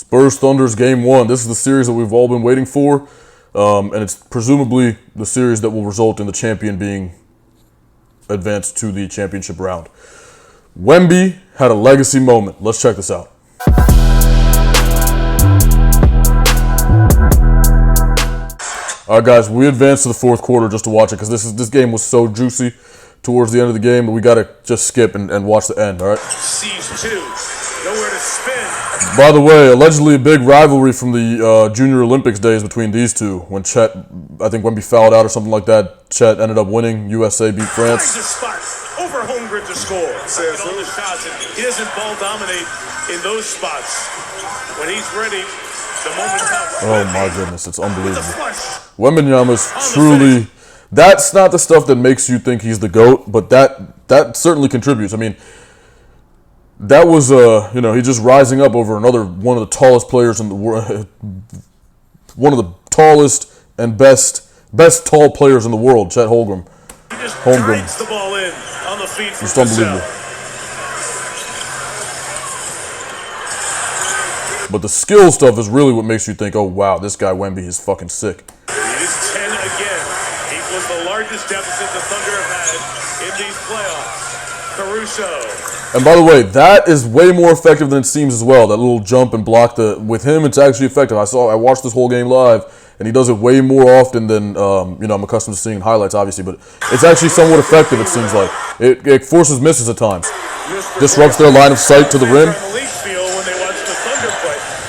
Spurs Thunder's Game 1. This is the series that we've all been waiting for, and it's presumably the series that will result in the champion being advanced to the championship round. Wemby had a legacy moment. Let's check this out. All right, guys, we advanced to the fourth quarter just to watch it because this game was so juicy towards the end of the game, but we got to just skip and watch the end, all right? Sees two. Nowhere to spin. By the way, allegedly a big rivalry from the Junior Olympics days between these two. When Chet, I think Wemby fouled out or something like that, Chet ended up winning. USA beat France. Finds a spot. Over Holmgren to score. Taking all the shots, and he doesn't ball dominate in those spots. When he's ready, the moment comes. Oh my goodness, it's unbelievable. Wembanyama's truly, that's not the stuff that makes you think he's the GOAT, but that certainly contributes. I mean, that was, he's just rising up over another one of the tallest players in the world, one of the tallest and best tall players in the world, Chet Holmgren. He just drives the ball in on the feet from Just unbelievable. But the skill stuff is really what makes you think, oh wow, this guy Wemby is fucking sick. It is 10 again. Equals the largest deficit the Thunder have had in these playoffs. Caruso. And by the way, that is way more effective than it seems as well. That little jump and block. With him, it's actually effective. I watched this whole game live, and he does it way more often than I'm accustomed to seeing highlights, obviously. But it's actually somewhat effective. It seems like it forces misses at times, disrupts their line of sight to the rim.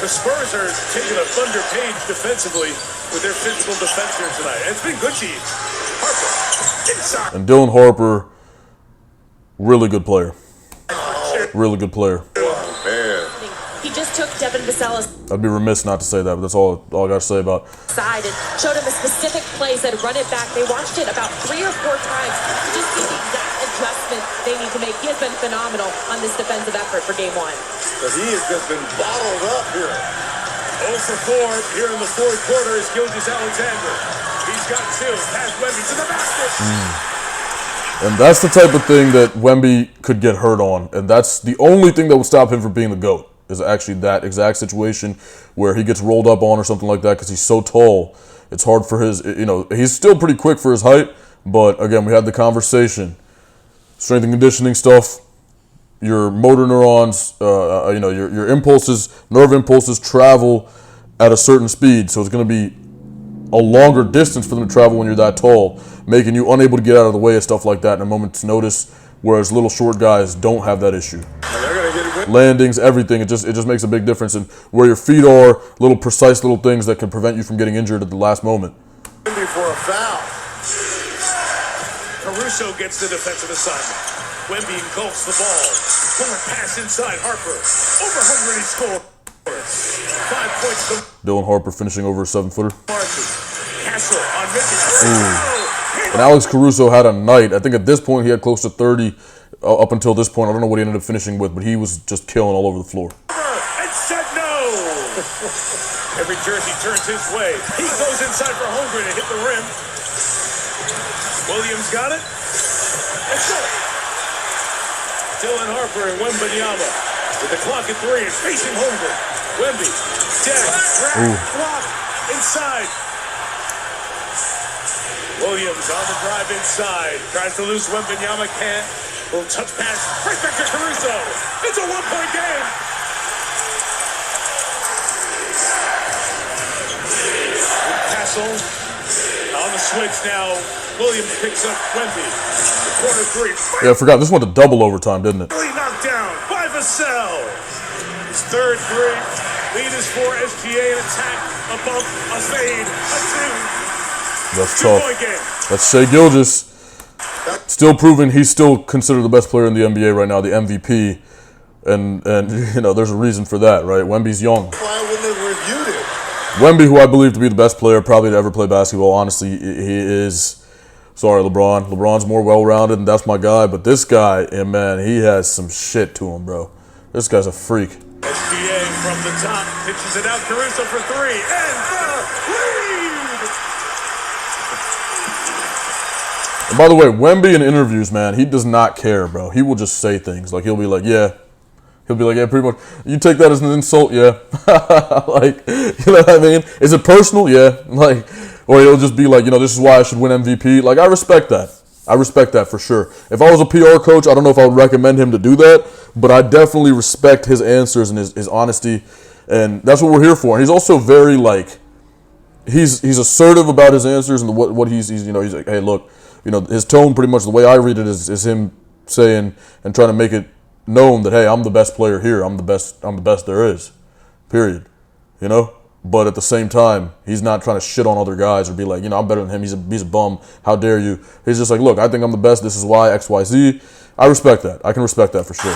The Spurs are taking a Thunder page defensively with their physical defense here tonight. And it's been good to you. Harper inside. And Dylan Harper, really good player. Really good player. Oh, man. He just took Devin Vassell's I'd be remiss not to say that, but that's all I got to say about side and showed him a specific play, said run it back. They watched it about 3 or 4 times to just see the exact adjustment they need to make. He has been phenomenal on this defensive effort for Game 1. But he has just been bottled up here. 0 for 4 here in the fourth quarter is Gilgeous-Alexander. He's got 2. Pass Wemby to the basket. And that's the type of thing that Wemby could get hurt on. And that's the only thing that would stop him from being the GOAT, is actually that exact situation where he gets rolled up on or something like that because he's so tall. It's hard for his, he's still pretty quick for his height. But again, we had the conversation. Strength and conditioning stuff, your motor neurons, your impulses, nerve impulses travel at a certain speed. So it's going to be a longer distance for them to travel when you're that tall, making you unable to get out of the way of stuff like that in a moment's notice, whereas little short guys don't have that issue. Landings, everything, it just makes a big difference in where your feet are, little precise little things that can prevent you from getting injured at the last moment. For a foul. Caruso gets the defensive assignment. Wemby engulfs the ball. Forward pass inside Harper. Over Holmgren, he scores. 5 points to Dylan Harper finishing over a 7-footer. Castle on Mitchell. And Alex Caruso had a night. I think at this point he had close to 30 up until this point. I don't know what he ended up finishing with, but he was just killing all over the floor. And said no. Every jersey turns his way. He goes inside for Holmgren to hit the rim. Williams got it. Let's go. Dylan Harper and Wembanyama with the clock at 3 is facing Holmgren. Wemby, dead, block, inside. Williams on the drive inside. Tries to lose Wembanyama, can't. Little touch pass, right back to Caruso. It's a 1-point game. Castle on the switch now. Williams picks up Wemby. The corner 3. Yeah, I forgot. This went to double overtime, didn't it? Really knocked down by Vassell. His third 3. Lead is for SGA. An attack, a bump, a fade, a 2. That's 2-point tough. game. That's Shai Gilgeous. Still proving he's still considered the best player in the NBA right now, the MVP. And there's a reason for that, right? Wemby's young. Why wouldn't they reviewed it? Wemby, who I believe to be the best player probably to ever play basketball, honestly, he is. Sorry, LeBron. LeBron's more well-rounded, and that's my guy. But this guy, man, he has some shit to him, bro. This guy's a freak. SGA from the top pitches it out. Caruso for 3, and the lead. And by the way, Wemby in interviews, man, he does not care, bro. He will just say things. Like, he'll be like, yeah. He'll be like, yeah, pretty much. You take that as an insult, yeah. Like, you know what I mean? Is it personal? Yeah. Like, or he'll just be like, you know, this is why I should win MVP. Like, I respect that. I respect that for sure. If I was a PR coach, I don't know if I would recommend him to do that, but I definitely respect his answers and his honesty, and that's what we're here for. And he's also very, like, he's assertive about his answers and what he's you know, he's like, hey, look, you know, his tone pretty much, the way I read it is him saying and trying to make it known that, hey, I'm the best player here. I'm the best there is. Period. You know? But at the same time, he's not trying to shit on other guys or be like, you know, I'm better than him. He's a bum. How dare you? He's just like, look, I think I'm the best. This is why, X, Y, Z. I respect that. I can respect that for sure.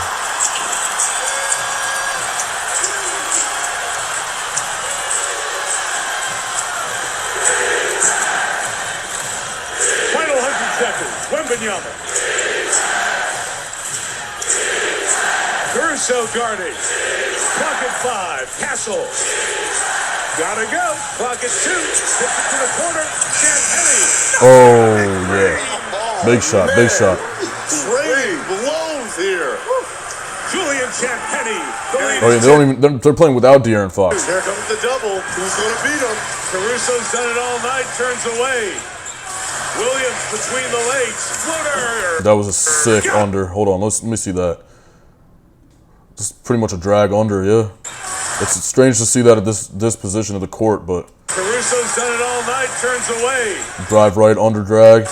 Final 100 seconds. Wembanyama. Caruso guarding. Clock at 5. Castle. Gotta go. Clock at 2. Hits it to the corner. Champagny. Oh, yeah. Big shot. Big shot. Trey blows here. Julian Champagny. Oh, yeah, they're playing without De'Aaron Fox. Here comes the double. Who's going to beat him? Caruso's done it all night. Turns away. Williams between the legs. Floater. That was a sick under. Hold on. Let me see that. Just pretty much a drag under, yeah. It's strange to see that at this position of the court, but Caruso's done it all night. Turns away. drive right under drag.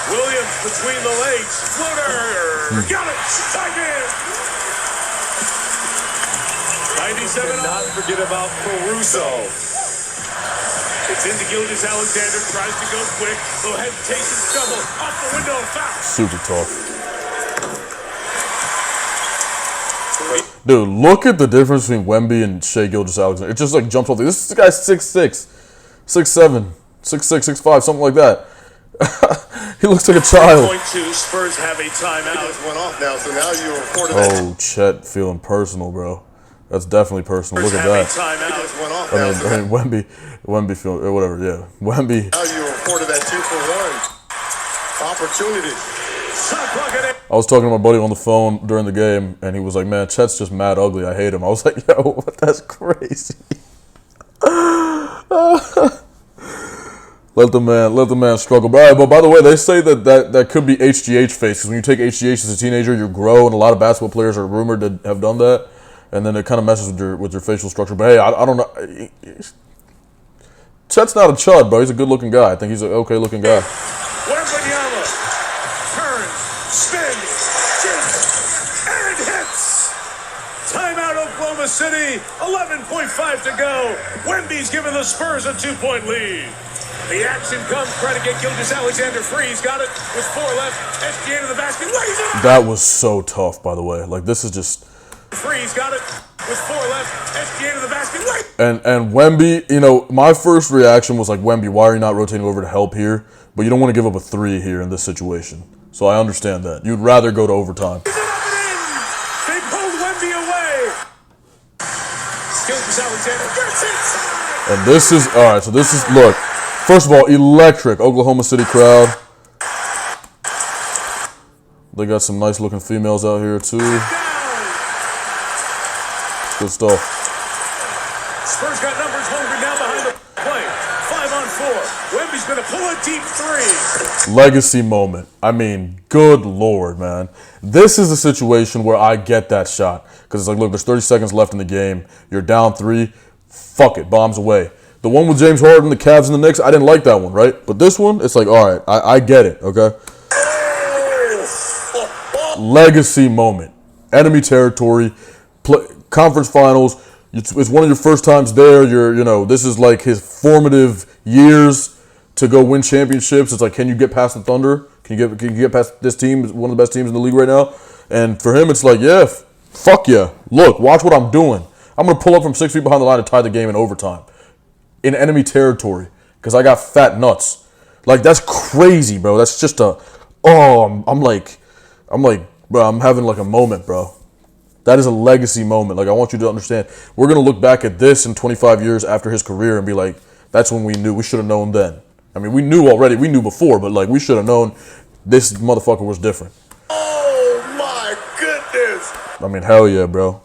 Williams between the legs. Floater. Got it. Time in. 97. Not forget about Caruso. It's into Gilgeous Alexander. Tries to go quick. Little hesitation. Stumble. Off the window. Foul. Super tough. Dude, look at the difference between Wemby and Shai Gilgeous-Alexander. It just like jumps off. This guy's 6'6", 6'7", 6'6", 6'5", something like that. He looks like a child. Point two. Spurs have a timeout. It just went off now, so now you reported Oh, Chet feeling personal, bro. That's definitely personal. Look at that. Timeout. It just went off I mean, Wemby feeling, or whatever, yeah. Wemby. Now you reported that 2-for-1 opportunity. I was talking to my buddy on the phone during the game, and he was like, man, Chet's just mad ugly. I hate him. I was like, yo, that's crazy. Let the man struggle. But, all right, but by the way, they say that could be HGH face, because when you take HGH as a teenager, you grow, and a lot of basketball players are rumored to have done that, and then it kind of messes with your facial structure. But hey, I don't know. Chet's not a chud, bro. He's a good-looking guy. I think he's an okay-looking guy. Wembanyama turns, spins, shoots, and hits. Timeout, Oklahoma City. 11.5 to go. Wemby's giving the Spurs a 2-point lead. The action comes, trying to get Gilgeous-Alexander free. He's got it with 4 left. SGA to the basket. Lays it up. That was so tough, by the way. Like, this is just... Free. He's got it with 4 left. SGA to the basket. And Wemby, you know, my first reaction was like, Wemby, why are you not rotating over to help here? But you don't want to give up a 3 here in this situation. So I understand that. You'd rather go to overtime. They pulled Wemby away. Gilgeous-Alexander gets inside. And this is, all right, so this is, look. First of all, electric Oklahoma City crowd. They got some nice looking females out here too. Good stuff. Spurs got numbers hungry now behind the play. 5-on-4. Wemby's going to pull a deep 3. Legacy moment. I mean, good Lord, man. This is a situation where I get that shot. Because it's like, look, there's 30 seconds left in the game. You're down 3. Fuck it. Bombs away. The one with James Harden, the Cavs, and the Knicks, I didn't like that one, right? But this one, it's like, all right, I get it, okay? Legacy moment. Enemy territory. Conference finals. It's one of your first times there. You know, this is like his formative years to go win championships. It's like, can you get past the Thunder? Can you get past this team? One of the best teams in the league right now. And for him, it's like, yeah, fuck yeah. Look, watch what I'm doing. I'm going to pull up from 6 feet behind the line and tie the game in overtime. In enemy territory. Because I got fat nuts. Like, that's crazy, bro. That's just a, I'm like, bro, I'm having like a moment, bro. That is a legacy moment. Like, I want you to understand. We're going to look back at this in 25 years after his career and be like, that's when we knew. We should have known then. I mean, we knew already. We knew before, but, like, we should have known this motherfucker was different. Oh, my goodness. I mean, hell yeah, bro.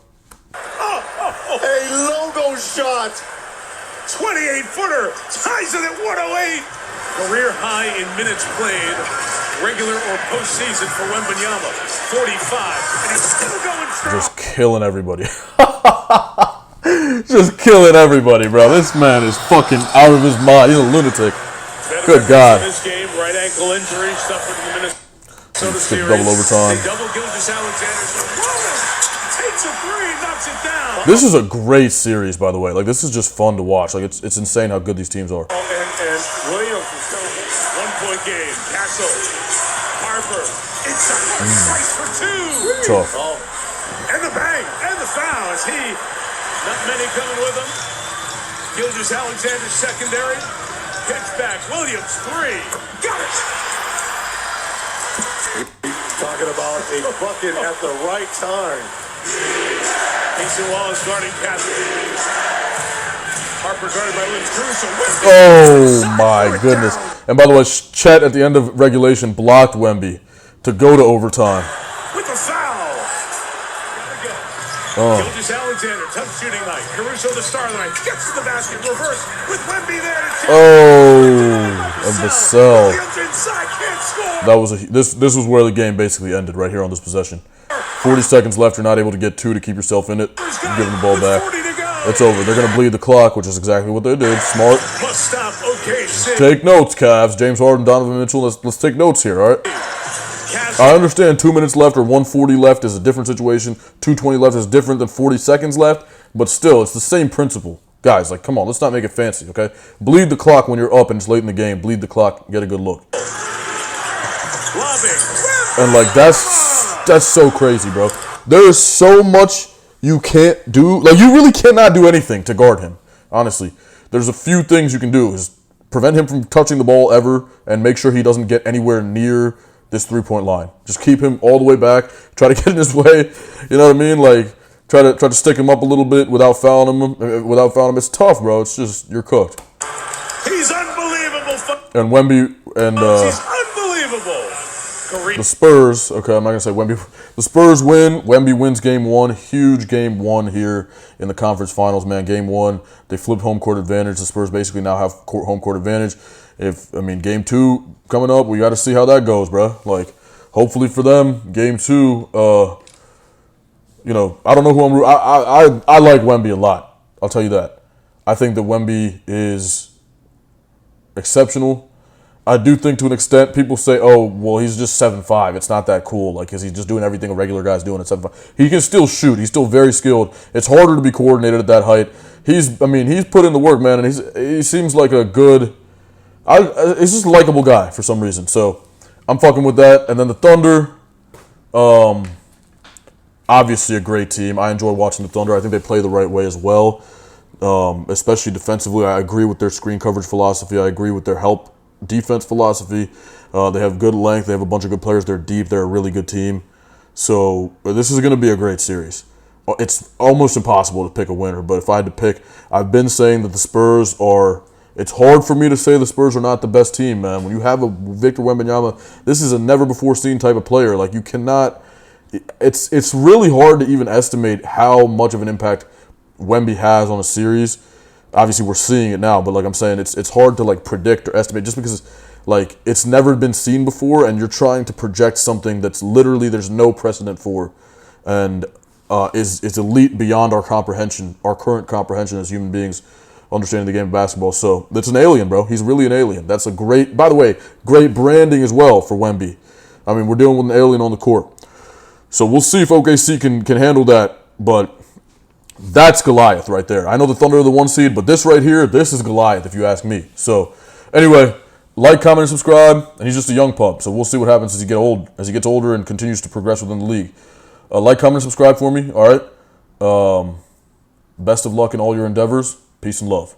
shot. 28-footer. Ties it at 108. Career high in minutes played, regular or postseason for Wembanyama. 45. And he's still going strong. Just killing everybody. Just killing everybody, bro. This man is fucking out of his mind. He's a lunatic. Good God. This game, right ankle injury, suffered in the Minnesota series. Double overtime. They double Gilgeous-Alexander. Takes a three, knocks it down. This is a great series, by the way. Like, this is just fun to watch. Like, it's insane how good these teams are. And Williams is still 1 point game. Castle, Harper. It's a slice for two. Tough. Oh. And the bang and the foul. Is he? Not many coming with him. Gilgeous-Alexander secondary. Pitch back. Williams, three. Got it. Talking about a bucket at the right time. Mason Wallace guarding Castle. Harper guarded by Lynch Caruso. Oh my goodness. And by the way, Chet at the end of regulation blocked Wemby to go to overtime. With the foul. Gilgeous-Alexander, tough shooting night. Caruso, the star of the night, gets to the basket, reverse with Wemby there. And Vassell. That was this was where the game basically ended, right here on this possession. 40 seconds left. You're not able to get two to keep yourself in it. You give them the ball back. It's over. They're going to bleed the clock, which is exactly what they did. Smart. Must stop OKC. Take notes, Cavs. James Harden, Donovan Mitchell. Let's take notes here, all right? I understand 2 minutes left or 1:40 left is a different situation. 2:20 left is different than 40 seconds left. But still, it's the same principle. Guys, like, come on. Let's not make it fancy, okay? Bleed the clock when you're up and it's late in the game. Bleed the clock. Get a good look. And, like, that's so crazy, bro. There is so much you can't do. Like, you really cannot do anything to guard him, honestly. There's a few things you can do. Is prevent him from touching the ball ever and make sure he doesn't get anywhere near this three-point line. Just keep him all the way back. Try to get in his way. You know what I mean? Like, try to stick him up a little bit without fouling him. It's tough, bro. It's just, you're cooked. He's unbelievable. And Wemby and he's unbelievable. the Spurs, okay, I'm not going to say Wemby. The Spurs win. Wemby wins game one. Huge game one here in the conference finals, man. Game one, they flipped home court advantage. The Spurs basically now have home court advantage. Game two coming up, we got to see how that goes, bro. Like, hopefully for them, game two, I don't know who I'm rooting. I like Wemby a lot. I'll tell you that. I think that Wemby is exceptional. I do think to an extent, people say, oh, well, he's just 7'5". It's not that cool. Like, is he just doing everything a regular guy's doing at 7'5"? He can still shoot. He's still very skilled. It's harder to be coordinated at that height. He's put in the work, man, and he seems like a good, he's just a likable guy for some reason. So I'm fucking with that. And then the Thunder, obviously a great team. I enjoy watching the Thunder. I think they play the right way as well, especially defensively. I agree with their screen coverage philosophy. I agree with their help defense philosophy. They have good length. They have a bunch of good players. They're deep. They're a really good team. So this is going to be a great series. It's almost impossible to pick a winner, but if I had to pick, I've been saying that the Spurs are, it's hard for me to say the Spurs are not the best team, man. When you have a Victor Wembanyama, this is a never-before-seen type of player. Like, you cannot, it's really hard to even estimate how much of an impact Wemby has on a series. Obviously, we're seeing it now, but like I'm saying, it's hard to like predict or estimate just because like it's never been seen before, and you're trying to project something that's literally there's no precedent for, and is elite beyond our comprehension, our current comprehension as human beings, understanding the game of basketball. So it's an alien, bro. He's really an alien. That's a great, by the way, great branding as well for Wemby. I mean, we're dealing with an alien on the court, so we'll see if OKC can handle that, but. That's Goliath right there. I know the Thunder are the 1 seed, but this right here, this is Goliath if you ask me. So, anyway, like, comment, and subscribe. And he's just a young pup, so we'll see what happens as he gets older and continues to progress within the league. Like, comment, and subscribe for me. All right. Best of luck in all your endeavors. Peace and love.